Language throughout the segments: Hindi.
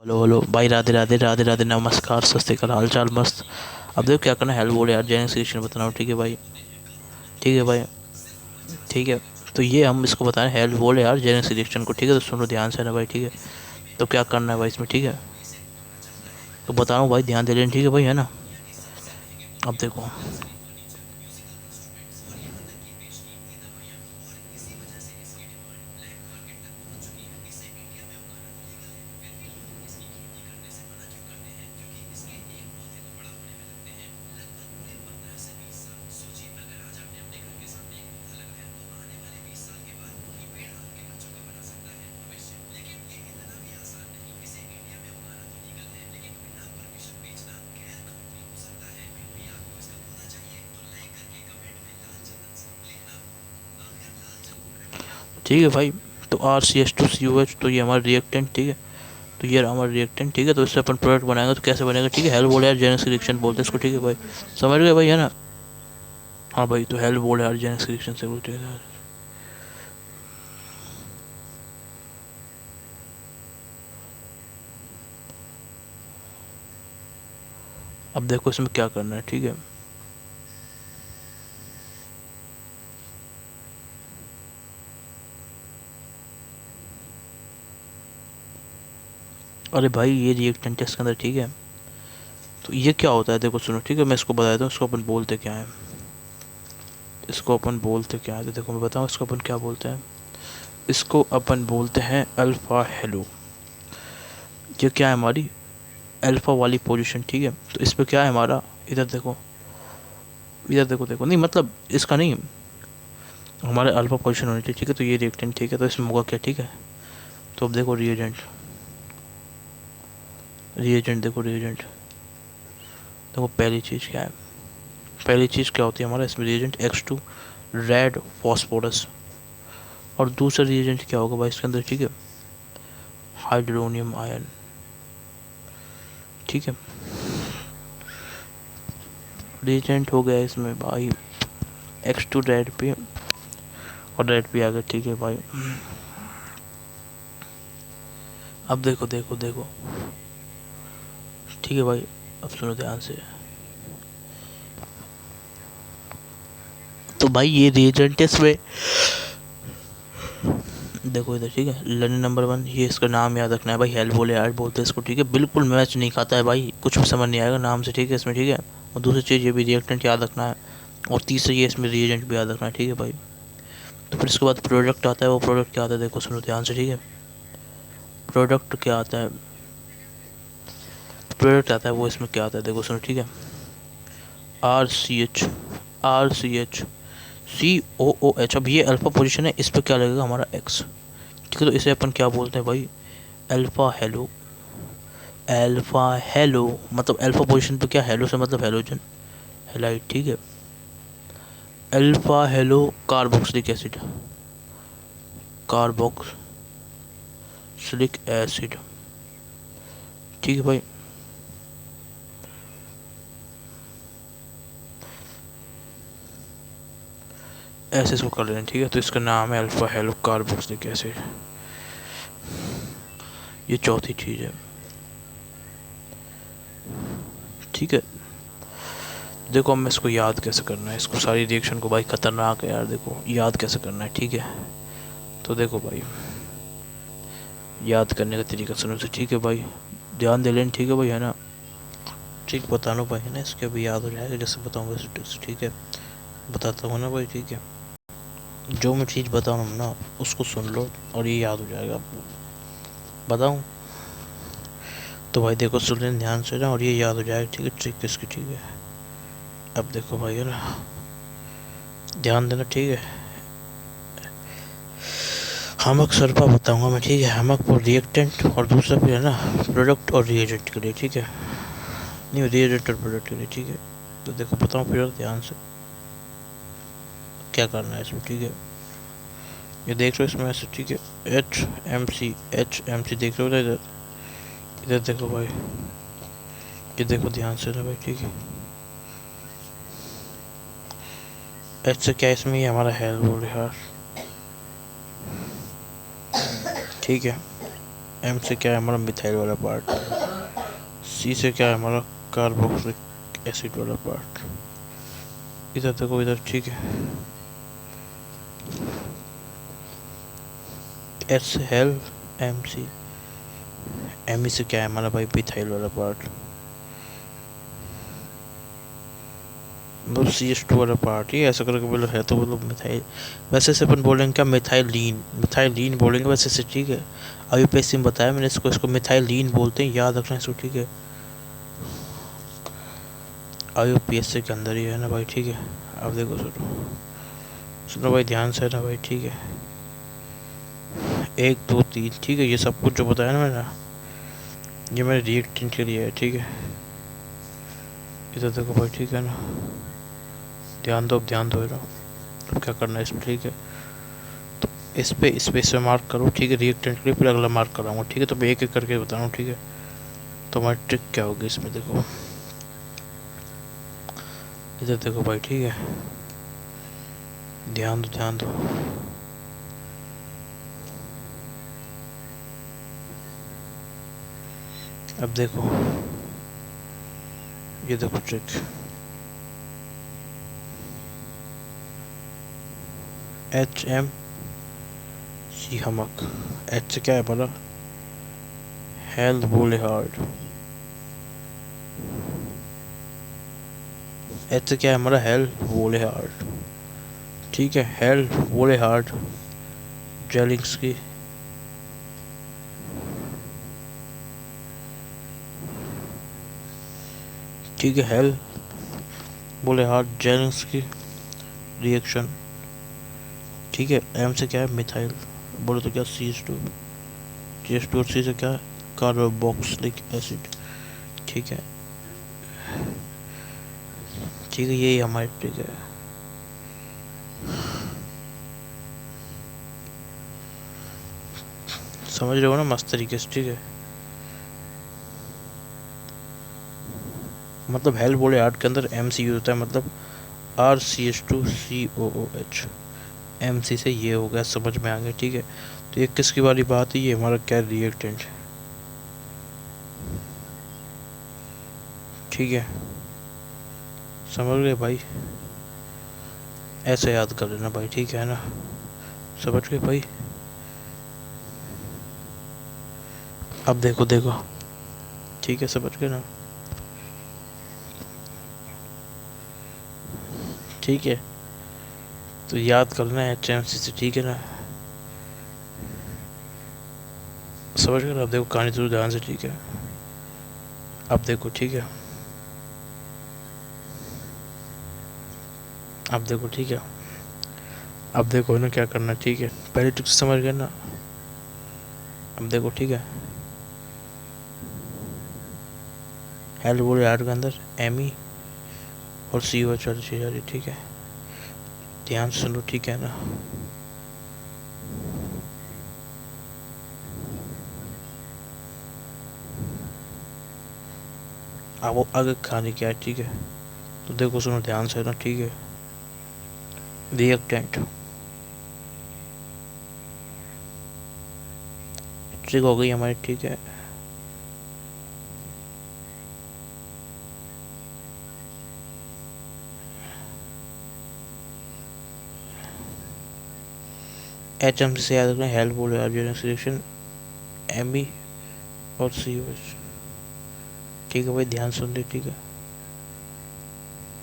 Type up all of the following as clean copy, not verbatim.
हेलो हेलो भाई, राधे राधे राधे राधे, नमस्कार, सत श्री अकाल, हाल चाल मस्त। अब देखो क्या करना है, हेल्प बोले यार, जैन सिलेक्शन बताना हो, ठीक है भाई। ठीक है भाई। ठीक है। तो ये हम इसको बताएं, हेल्प बोले यार जैन सिलेक्शन को, ठीक है। तो सुनो ध्यान से ना भाई, ठीक है। तो क्या करना है भाई इसमें, ठीक है। तो बताऊँ भाई, ध्यान दे लेना, ठीक है भाई, है ना। अब देखो। ठीक है भाई। तो RCH2COH, तो ये हमारा रिएक्टेंट, ठीक है। तो ये हमारा रिएक्टेंट, ठीक है। तो इससे अपन प्रोडक्ट बनाएंगे, तो कैसे बनेगा, ठीक है। हेल्प बोले यार जैन सिलेक्शन बोलते हैं इसको, ठीक है भाई। समझ गए भाई, है ना। हाँ भाई, तो हेल्प बोले यार जैन सिलेक्शन से बोलते हैं। अब देखो इसमें क्या करना है, ठीक है। अरे भाई, ये रिएक्टेंट है इसके अंदर, ठीक है। तो ये क्या होता है, देखो सुनो, ठीक है। मैं इसको बता देता हूँ, इसको अपन बोलते क्या है। इसको अपन बोलते क्या है, तो देखो मैं बताऊँ इसको अपन क्या बोलते हैं। इसको अपन बोलते हैं अल्फ़ा हेलो। ये क्या है, हमारी अल्फ़ा वाली पोजीशन, ठीक है। तो इस पर क्या है हमारा, इधर देखो, इधर देखो, देखो नहीं, मतलब इसका नहीं, हमारे अल्फ़ा पोजीशन होनी चाहिए, ठीक है। तो ये रिएक्टेंट, ठीक है। तो इसमें होगा क्या, ठीक है। तो अब देखो रिएजेंट, रिएजेंट देखो, रिएजेंट देखो, पहली चीज़ क्या है। पहली चीज़ क्या होती है हमारा इसमें, रिएजेंट X2 रेड फॉस्फोरस। और दूसरा रिएजेंट क्या होगा भाई इसके अंदर, ठीक है, हाइड्रोनियम आयन, ठीक है। रिएजेंट हो गया इसमें भाई X2 रेड पे, और रेड पे आ गया, ठीक है भाई। अब देखो देखो देखो, ठीक है भाई। अब सुनो ध्यान से। तो भाई ये रिएजेंट है इसमें, देखो इधर, ठीक है। लर्निंग नंबर 1, ये इसका नाम याद रखना है भाई, हेल्प बोले यार बोलते हैं इसको, ठीक है। बिल्कुल मैच नहीं खाता है भाई, कुछ भी समझ नहीं आएगा नाम से, ठीक है इसमें, ठीक है। और दूसरी चीज़, ये भी रिएक्टेंट याद रखना है। और तीसरी, ये इसमें रिएजेंट भी याद रखना है, ठीक है भाई। तो फिर इसके बाद प्रोडक्ट आता है, वो प्रोडक्ट क्या आता है, देखो सुनो ध्यान से, ठीक है। प्रोडक्ट क्या आता है, प्रोडक्ट आता है वो इसमें क्या आता है, देखो सुनो, ठीक है। RCH, अब ये अल्फा पोजीशन है, इस पर क्या लगेगा हमारा X, ठीक है। तो इसे अपन क्या बोलते हैं भाई, अल्फा हेलो। अल्फा हेलो मतलब अल्फा पोजीशन पे क्या, हेलो से मतलब हेलोजन, हेलाइट, ठीक है। Alpha hello carboxylic acid, carboxylic acid, ठीक है भाई। ऐसे इसको कर लेना, ठीक है। तो इसका नाम है अल्फा हेलो कार्बोक्सिलिक एसिड। ये चौथी चीज़ है, ठीक है। देखो अब मैं इसको याद कैसे करना है, इसको सारी रिएक्शन को भाई, खतरनाक है यार, देखो याद कैसे करना है, ठीक है। तो देखो भाई, याद करने का तरीका सुनो से, ठीक है भाई। ध्यान दे लेना, ठीक है भाई, है ना। ठीक बता लो भाई, है ना, इसके भी याद हो जाएगा, जैसे बताऊँगा वैसे, ठीक है। बताता हूँ ना भाई, ठीक है। जो मैं चीज़ बता रहा हूँ ना, उसको सुन लो और ये याद हो जाएगा आपको। बताऊँ, तो भाई देखो, सुन लेना ध्यान से ना, और ये याद हो जाएगा, ठीक है, ट्रिक किसकी, ठीक है। अब देखो भाई, है ना, ध्यान देना, ठीक है। हमक सल्फा बताऊंगा मैं, ठीक है। हमक फॉर रिएक्टेंट, और दूसरा फिर है ना प्रोडक्ट और रिएजेंट के लिए, ठीक है। नहीं, रिएजेंट और प्रोडक्ट के लिए, ठीक है। तो देखो बताऊँ फिर ध्यान से क्या करना है इसमें, ठीक है। ये देख रहे हो इसमें ऐसे, ठीक है। एच एम सी देख रहे हो इधर, इधर देखो भाई, ये देखो ध्यान से ना भाई, ठीक है। एच से क्या, इसमें ये हमारा हेल्प बोल रहा है, ठीक है। एम से क्या है हमारा मिथाइल वाला पार्ट, सी से क्या है हमारा कार्बोक्सिलिक एसिड वाला पार्ट। इधर देखो इधर, ठीक है। एच से हेल, एम सी, एम से क्या है हमारा भाई मिथाइल वाला पार्ट, मतलब सी एच टू वाला पार्ट। ये ऐसा करके बोलो है तो बोलो मिथाइल। वैसे से अपन बोलेंगे क्या, मिथाइलीन, मिथाइलीन बोलेंगे वैसे से, ठीक है। अभी पैसे में बताया मैंने इसको, इसको मिथाइलीन बोलते हैं, याद रखना इसको, ठीक है। IUPAC के अंदर ही है ना भाई, ठीक है। अब देखो सुनो, सुनो भाई ध्यान से ना भाई, ठीक है। 1 2 3, ठीक है। ये सब कुछ जो बताया ना मैंने, ये मेरे रिएक्टेंट के लिए है, ठीक है। इधर देखो भाई, ठीक है ना, ध्यान दो, अब ध्यान दो ना, अब क्या करना है इसमें, ठीक है। तो इस पे मार्क करो, ठीक है, रिएक्टेंट के लिए, फिर अगला मार्क कराऊंगा, ठीक है। तो मैं एक एक करके बता रहा हूँ, ठीक है। तो हमारी ट्रिक क्या होगी इसमें, देखो इधर देखो भाई, ठीक है, ध्यान दो, ध्यान दो। अब देखो, ये देखो ट्रिक, HM सी हमक, एच से क्या है बोला, हेल्थ बोले हार्ड, एच से क्या है हमारा, हेल्थ बोले हार्ड, ठीक है। हेल्थ बोले हार्ड जेलिंग्स की, ठीक है। हेल्थ बोले हार्ड जेलिंग्स की रिएक्शन, ठीक है। एम से क्या है मिथाइल, बोले तो क्या CH2, CH2 और सी से क्या है कार्बोक्सिलिक एसिड, ठीक है, ठीक है। यही हमारी ट्रिक है। समझ रहे हो ना मस्त तरीके से, ठीक है। मतलब हेल बोले आर्ट के अंदर एम सी यूज होता है, मतलब RCH2COOH, एम सी से ये हो गया, समझ में आ गया, ठीक है। तो ये किसकी वाली बात है, ये हमारा क्या रिएक्टेंट, ठीक है। समझ गए भाई, ऐसे याद कर लेना भाई, ठीक है ना, समझ गए भाई। अब देखो देखो, ठीक है, समझ गए ना, ठीक है। तो याद कर लेना HMC से, ठीक है ना, समझ गए ना। अब देखो कहानी जरूर ध्यान से, ठीक है। अब देखो, ठीक है, अब देखो, ठीक है। अब देखो ना क्या करना, ठीक है। पहले ट्रिक समझ गए ना, अब देखो, ठीक है। हेल बोले आर्ट के अंदर एमी और CO चल जा रही, ठीक है। ध्यान से सुनो, ठीक है ना। अब वो आगे कहानी क्या है, ठीक है। तो देखो सुनो ध्यान से ना, ठीक है। रिएक्टेंट ट्रिक हो गई हमारी, ठीक है। HM से याद रखना, हेल्प बोले आर्जेनिक रिएक्शन एमी और COH, ठीक है भाई, ध्यान सुन ले, ठीक है।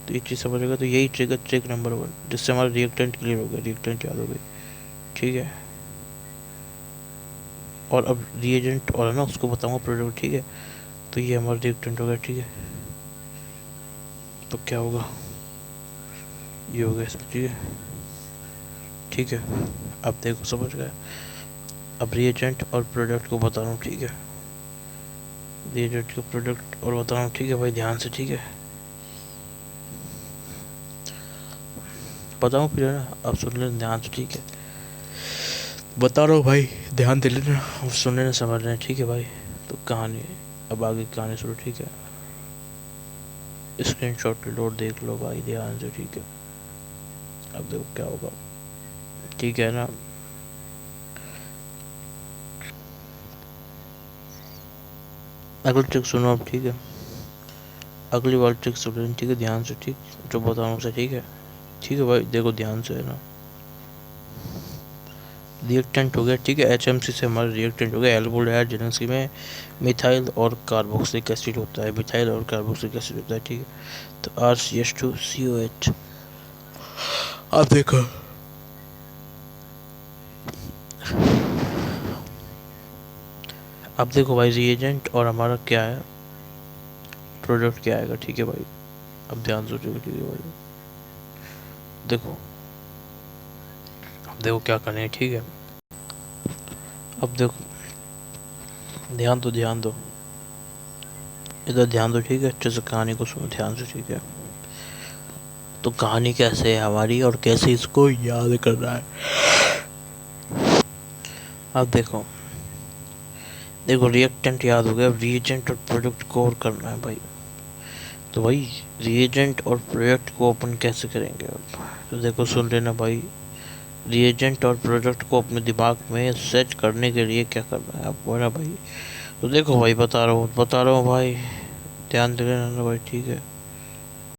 तो ये चीज़ समझेगा, तो यही ट्रिक है, ट्रिक नंबर 1, जिससे हमारा रिएक्टेंट क्लियर हो गया, रिएक्टेंट याद हो गई, ठीक है। और अब रिएजेंट और है ना उसको बताऊंगा प्रोडक्ट, ठीक है। तो ये हमारा रिएक्टेंट हो गया, ठीक है। तो क्या होगा, ये हो गया इसमें, ठीक है, ठीक है। अब देखो समझ गए। अब रिएजेंट और प्रोडक्ट को बता रहा हूँ, ठीक है। रिएजेंट का प्रोडक्ट और बता रहा हूँ, ठीक है भाई, ध्यान से, ठीक है। बताऊँ फिर है ना, अब सुन लेना ध्यान से, ठीक है। बता रहा हूँ भाई, ध्यान दे लेना, अब सुन लेना, समझ लेना, ठीक है भाई। तो कहानी, अब आगे कहानी सुनो, ठीक है। स्क्रीनशॉट लोड देख लो भाई ध्यान से, ठीक है। अब देखो क्या होगा, ठीक है ना। अगली ट्रिक सुनो अब, ठीक है। अगली वाली ट्रिक सुनो, ठीक है, ध्यान से, ठीक, जो बता रहा हूँ उसे, ठीक है। ठीक है भाई, देखो ध्यान से, है ना। रिएक्टेंट हो गया, ठीक है, HMC से हमारा रिएक्टेंट हो गया एल्कोहल जिनसी में मिथाइल और कार्बोक्सिलिक एसिड होता है, मिथाइल और कार्बोक्सिलिक एसिड होता है, ठीक है। तो RCH2COH। अब देखो, अब देखो भाई, रिएजेंट और हमारा क्या है, प्रोडक्ट क्या आएगा, ठीक है भाई। अब ध्यान सोचोगे, ठीक है भाई। देखो, अब देखो क्या करना है, ठीक है। अब देखो, ध्यान दो, ध्यान दो, इधर ध्यान दो, ठीक है, अच्छे से कहानी को सुनो ध्यान से, ठीक है। तो कहानी कैसे है हमारी और कैसे इसको याद करना है, अब देखो। देखो, रिएक्टेंट याद हो गया, अब रिएजेंट और प्रोडक्ट को और करना है भाई। तो भाई, रिएजेंट और प्रोडक्ट को अपन कैसे करेंगे अब, तो देखो सुन लेना भाई। रिएजेंट और प्रोडक्ट को अपने दिमाग में सेट करने के लिए क्या करना है आपको, है ना भाई। तो देखो भाई, बता रहा हूँ भाई, ध्यान दे लेना भाई, ठीक है।